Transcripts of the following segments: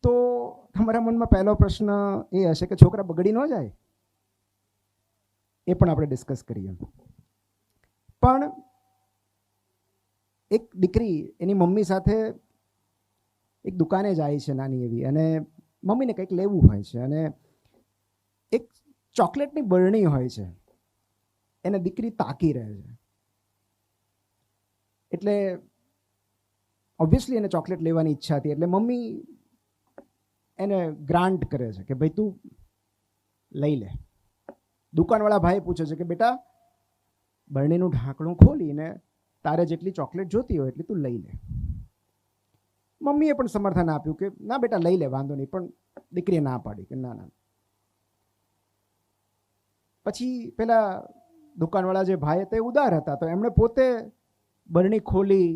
તો તમારા મનમાં પહેલો પ્રશ્ન એ હશે કે છોકરા બગડી ન જાય, એ પણ આપણે ડિસ્કસ કરીએ. પણ એક દીકરી એની મમ્મી સાથે એક દુકાને જાય છે નાની એવી, અને મમ્મીને કંઈક લેવું હોય છે, અને એક ચોકલેટની બરણી હોય છે, એને દીકરી તાકી રહે છે. એટલે ઓબ્વિયસલી એને ચોકલેટ લેવાની ઈચ્છા હતી, એટલે મમ્મી એને ગ્રાન્ટ કરે છે કે ભાઈ તું લઈ લે. દુકાનવાળા ભાઈ પૂછે છે કે બેટા બરણીનું ઢાંકણું ખોલીને તારે જેટલી ચોકલેટ જોતી હોય એટલી તું લઈ લે. મમ્મીએ પણ સમર્થન આપ્યું કે ના બેટા લઈ લે, વાંધો નહીં, પણ દીકરીએ ના પાડી કે ના ના. પછી પેલા દુકાનવાળા જે ભાઈ હતા એ ઉદાર હતા, તો એમણે પોતે બરણી ખોલી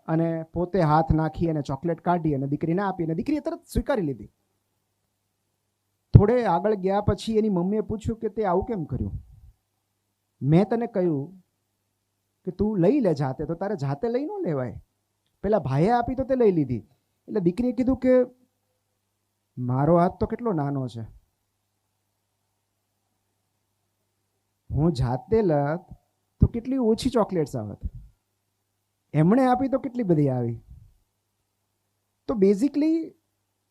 અને પોતે હાથ નાખી અને ચોકલેટ કાઢી અને દીકરીને આપી, અને દીકરીએ તરત સ્વીકારી લીધી. થોડે આગળ ગયા પછી એની મમ્મીએ પૂછ્યું કે તે આવું કેમ કર્યું? મેં તને કહ્યું કે તું લઈ લે જાતે, તો તારે જાતે લઈ ન લેવાય, પેલા ભાઈએ આપી તો તે લઈ લીધી. એટલે દીકરીએ કીધું કે મારો હાથ તો કેટલો નાનો છે, હું જાતે લત તો કેટલી ઓછી ચોકલેટ્સ આવત, એમણે આપી તો કેટલી બધી આવી. તો બેઝિકલી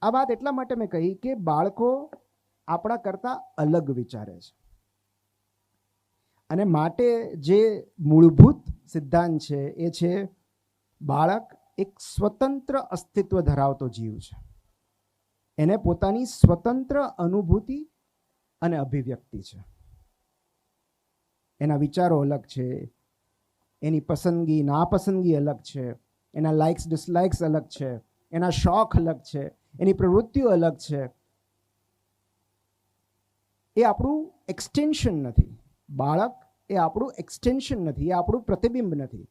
આ વાત એટલા માટે મેં કહી કે બાળકો આપણા કરતાં અલગ વિચારે છે, અને માટે જે મૂળભૂત સિદ્ધાંત છે એ છે બાળક એક સ્વતંત્ર અસ્તિત્વ ધરાવતો જીવ છે, એને પોતાની સ્વતંત્ર અનુભૂતિ અને અભિવ્યક્તિ છે. એના વિચારો અલગ છે, એની પસંદગી નાપસંદગી અલગ છે, એના લાઇક્સ ડિસલાઇક્સ અલગ છે, એના શોખ અલગ છે, એની પ્રવૃત્તિઓ અલગ છે. એ આપણું એક્સટેન્શન નથી. બાળક એ આપણું એક્સટેન્શન નથી, એ આપણું પ્રતિબિંબ નથી.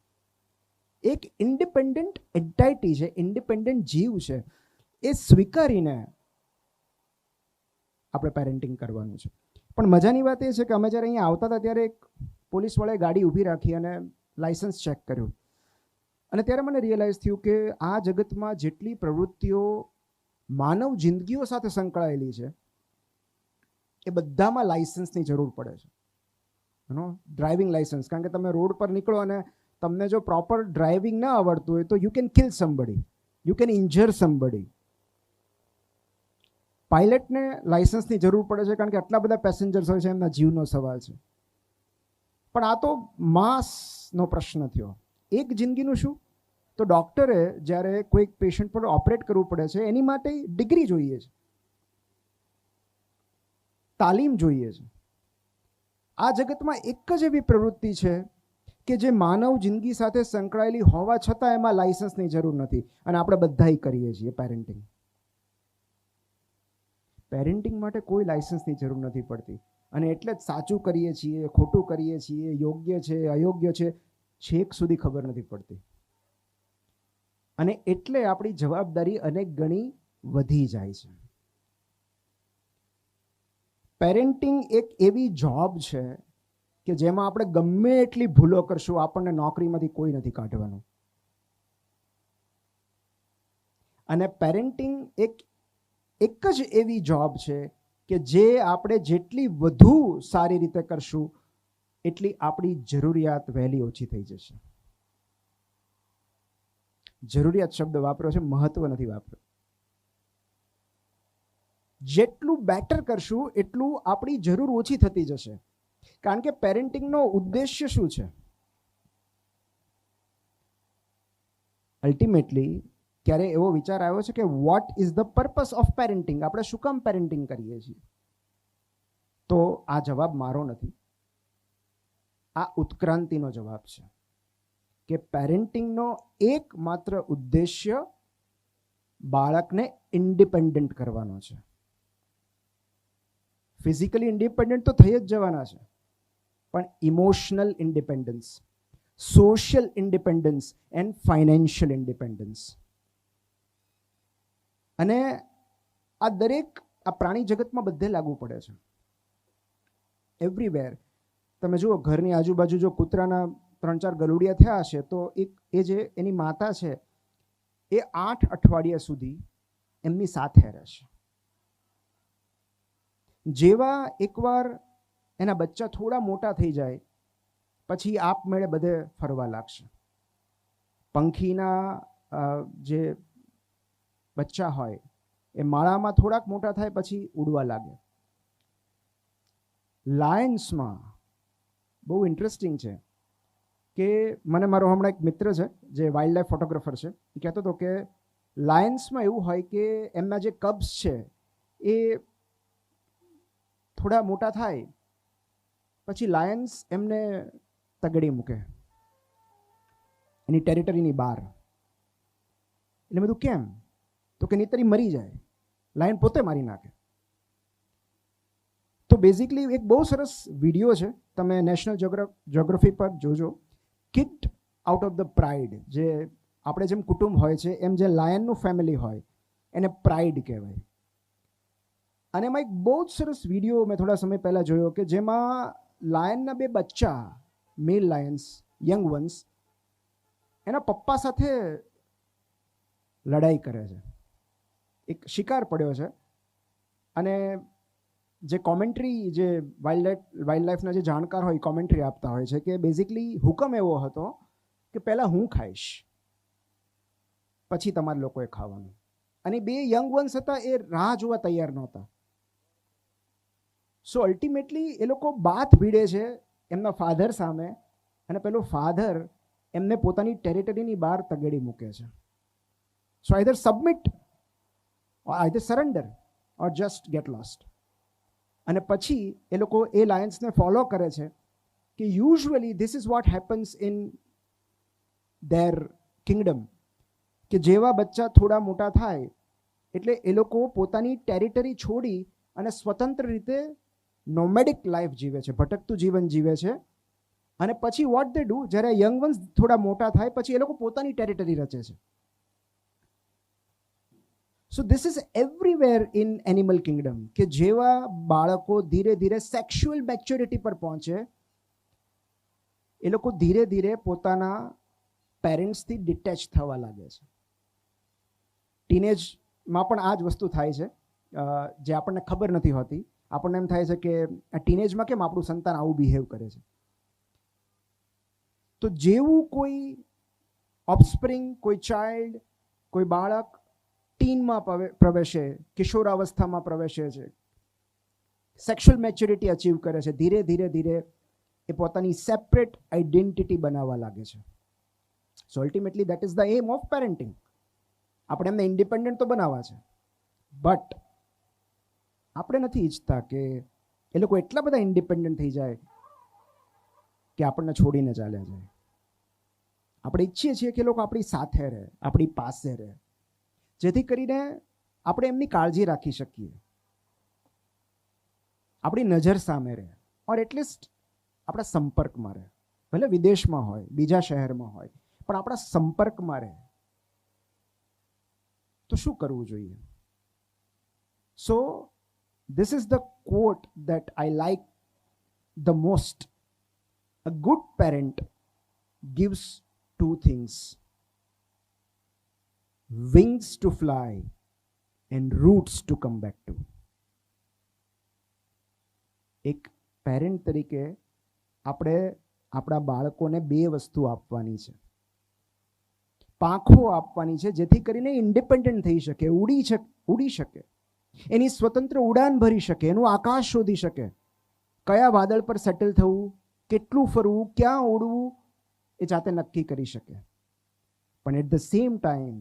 એક ઇન્ડિપેન્ડન્ટ એન્ટાઇટી છે, ઇન્ડિપેન્ડન્ટ જીવ છે. એ સ્વીકારીને આપણે પેરેન્ટિંગ કરવાનું છે. પણ મજાની વાત એ છે કે અમે જ્યારે અહીંયા આવતા હતા ત્યારે એક પોલીસવાળાએ ગાડી ઊભી રાખી અને લાઇસન્સ ચેક કર્યું, અને ત્યારે મને રિયલાઇઝ થયું કે આ જગતમાં જેટલી પ્રવૃત્તિઓ માનવ જિંદગીઓ સાથે સંકળાયેલી છે એ બધામાં લાઇસન્સની જરૂર પડે છે. ડ્રાઇવિંગ લાઇસન્સ, કારણ કે તમે રોડ પર નીકળો અને તમને જો પ્રોપર ડ્રાઇવિંગ ન આવડતું હોય તો you can kill somebody, you can injure somebody. પાયલટને લાઇસન્સની જરૂર પડે છે કારણ કે આટલા બધા પેસેન્જર્સ હોય છે, એમના જીવનો સવાલ છે. પણ આ તો માસનો પ્રશ્ન થયો. એક જિંદગીનું શું? તો ડૉક્ટરે જ્યારે કોઈક પેશન્ટ પર ઓપરેટ કરવું પડે છે એની માટે ડિગ્રી જોઈએ છે, તાલીમ જોઈએ છે. આ જગતમાં એક જ એવી પ્રવૃત્તિ છે કે જે માનવ જિંદગી સાથે સંકળાયેલી હોવા છતાં એમાં લાઇસન્સની જરૂર નથી, અને આપણે બધાય કરીએ છીએ, પેરેન્ટિંગ. પેરેન્ટિંગ માટે કોઈ લાઇસન્સની જરૂર નથી પડતી, અને એટલે જ સાચું કરીએ છીએ, ખોટું કરીએ છીએ, યોગ્ય છે, અયોગ્ય છે, છેક સુધી ખબર નથી પડતી. અને એટલે આપણી જવાબદારી અનેક ગણી વધી જાય છે. પેરેન્ટિંગ એક એવી જોબ છે કે જેમાં આપણે ગમે એટલી ભૂલો કરશું, આપણને નોકરીમાંથી કોઈ નથી કાઢવાનું. અને પેરેન્ટિંગ એક જ એવી જોબ છે કે જે આપણે જેટલી વધુ સારી રીતે કરશું એટલી આપણી જરૂરિયાત વહેલી ઓછી થઈ જશે. જરૂરિયાત શબ્દ વાપર્યો છે, મહત્વ નથી વાપર્યો. જેટલું બેટર કરશું એટલું આપણી જરૂર ઓછી થતી જશે. કારણ કે પેરેન્ટિંગનો ઉદ્દેશ્ય શું છે? અલ્ટિમેટલી ક્યારે એવો વિચાર આવ્યો છે કે what is the purpose of parenting? આપણે શું કામ પેરેન્ટિંગ કરીએ છીએ? તો આ જવાબ મારો નથી, આ ઉત્ક્રાંતિનો જવાબ છે કે પેરેન્ટિંગનો એકમાત્ર ઉદ્દેશ્ય બાળકને ઇન્ડિપેન્ડન્ટ કરવાનો છે. ફિઝિકલી ઇન્ડિપેન્ડન્ટ તો થઈ જ જવાના છે, પણ emotional independence, social independence and financial independence. અને આ દરેક આ પ્રાણી જગતમાં બધે લાગુ પડે છે, એવરીવેર. તમે જુઓ, ઘરની આજુબાજુ જો કૂતરાના 3-4 ગલુડિયા થયા હશે તો એ જે એની માતા છે એ 8 અઠવાડિયા સુધી એમની સાથે રહેશે. જેવા એકવાર એના બચ્ચા થોડા મોટા થઈ જાય પછી આપમેળે બધે ફરવા લાગશે. પંખીના જે બચ્ચા હોય એ માળામાં થોડાક મોટા થાય પછી ઉડવા લાગે. લાયન્સમાં બહુ ઇન્ટરેસ્ટિંગ છે કે મને મારો હમણાં એક મિત્ર છે જે વાઇલ્ડ લાઈફ ફોટોગ્રાફર છે, એ કહેતો હતો કે લાયન્સમાં એવું હોય કે એમના જે કબ્સ છે એ થોડા મોટા થાય પછી લાયન્સ એમને તગડી મૂકે એની ટેરિટરીની બહાર. એટલે બધું કેમ? તો કે નીતરી મરી જાય, લાયન પોતે મારી નાખે. તો બેઝિકલી એક બહુ સરસ વિડીયો છે, તમે નેશનલ જ્યોગ્રાફી પર જોજો, કિક્ડ આઉટ ઓફ ધ પ્રાઇડ. જે આપણે જેમ કુટુંબ હોય છે એમ જે લાયનનું ફેમિલી હોય એને પ્રાઇડ કહેવાય. અને એમાં એક બહુ જ સરસ વિડીયો મેં થોડા સમય પહેલાં જોયો કે જેમાં લાયનના બે બચ્ચા, મેલ લાયન્સ, યંગ વન્સ, એના પપ્પા સાથે લડાઈ કરે છે. એક શિકાર પડ્યો છે અને જે કોમેન્ટ્રી, જે વાઇલ્ડ લાઈફના જે જાણકાર હોય કોમેન્ટ્રી આપતા હોય છે કે બેઝિકલી હુકમ એવો હતો કે પહેલાં હું ખાઈશ પછી તમારા લોકોએ ખાવાનું. અને બે યંગ વન્સ હતા એ રાહ જોવા તૈયાર નહોતા. સો અલ્ટિમેટલી એ લોકો બાથ ભીડે છે એમના ફાધર સામે અને પેલો ફાધર એમને પોતાની ટેરિટરીની બહાર તગેડી મૂકે છે. So either submit or either surrender or just get lost. અને પછી એ લોકો એ લાયન્સને ફોલો કરે છે કે usually this is what happens in their Kingdom, કે જેવા બચ્ચા થોડા મોટા થાય એટલે એ લોકો પોતાની ટેરિટરી છોડી અને સ્વતંત્ર રીતે નોમેડિક લાઈફ જીવે છે, ભટકતું જીવન જીવે છે. અને પછી વોટ દે ડુ, જ્યારે યંગ વન્સ થોડા મોટા થાય પછી એ લોકો પોતાની ટેરિટરી રચે છે. So this is everywhere in animal Kingdom, કે જેવા બાળકો ધીરે ધીરે સેક્સ્યુઅલ મેચ્યોરિટી પર પહોંચે એ લોકો ધીરે ધીરે પોતાના પેરેન્ટ્સથી ડિટેચ થવા લાગે છે. ટીનેજમાં પણ આ જ વસ્તુ થાય છે, જે આપણને ખબર નથી હોતી. આપણને એમ થાય છે કે આ ટીનેજમાં કેમ આપણું સંતાન આવું બિહેવ કરે છે. તો જેવું કોઈ ઓફસ્પ્રિંગ, કોઈ ચાઇલ્ડ, કોઈ બાળક ટીનમાં પ્રવેશે, કિશોરાવસ્થામાં પ્રવેશે છે, સેક્સ્યુઅલ મેચ્યોરિટી અચીવ કરે છે, ધીરે ધીરે ધીરે એ પોતાની સેપરેટ આઈડેન્ટિટી બનાવવા લાગે છે. So ultimately that is the aim of parenting. આપણે એમને ઇન્ડિપેન્ડન્ટ તો બનાવવા છે, બટ આપણે નથી ઈચ્છતા કે એ લોકો એટલા બધા ઇન્ડિપેન્ડન્ટ થઈ જાય કે આપણને છોડીને ચાલ્યા જાય. આપણે ઈચ્છીએ છીએ કે લોકો આપણી સાથે રહે, આપણી પાસે રહે, જેથી કરીને આપણે એમની કાળજી રાખી શકીએ, આપણી નજર સામે રહે, ઓર એટલીસ્ટ આપણા સંપર્કમાં રહે. ભલે વિદેશમાં હોય, બીજા શહેરમાં હોય, પણ આપણા સંપર્કમાં રહે. તો શું કરવું જોઈએ? સો this is the quote that I like the most. A good parent gives two things: wings to fly and roots to come back to. એક પેરેન્ટ તરીકે આપણે આપણા બાળકોને બે વસ્તુ આપવાની છે. પાંખો આપવાની છે જેથી કરીને ઇન્ડિપેન્ડન્ટ થઈ શકે, ઉડી શકે, એની સ્વતંત્ર ઉડાન ભરી શકે, એનું આકાશ શોધી શકે, કયા વાદળ પર સેટલ થવું, કેટલું ફરવું, ક્યાં ઉડવું એ જાતે નક્કી કરી શકે. પણ એટ ધ સેમ ટાઈમ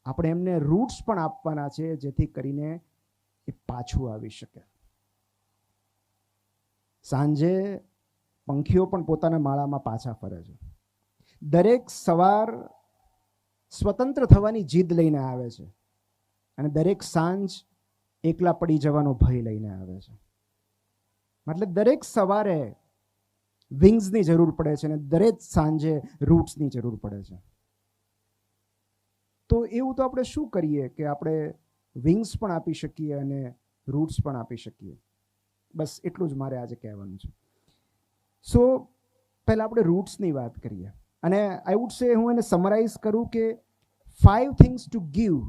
આપણે એમને રૂટ્સ પણ આપવાના છે જેથી કરીને એ પાછું આવી શકે. સાંજે પંખીઓ પણ પોતાના માળામાં પાછા ફરે છે. દરેક સવાર સ્વતંત્ર થવાની જીદ લઈને આવે છે અને દરેક સાંજ એકલા પડી જવાનો ભય લઈને આવે છે. મતલબ દરેક સવારે વિંગ્સની જરૂર પડે છે અને દરેક સાંજે રૂટ્સની જરૂર પડે છે. તો એવું તો આપણે શું કરીએ કે આપણે વિંગ્સ પણ આપી શકીએ અને રૂટ્સ પણ આપી શકીએ? બસ એટલું જ મારે આજે કહેવાનું છે. સો પહેલાં આપણે રૂટ્સની વાત કરીએ અને આઈ વુડ સે, હું એને સમરાઇઝ કરું કે 5 things to give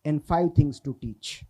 and 5 things to teach.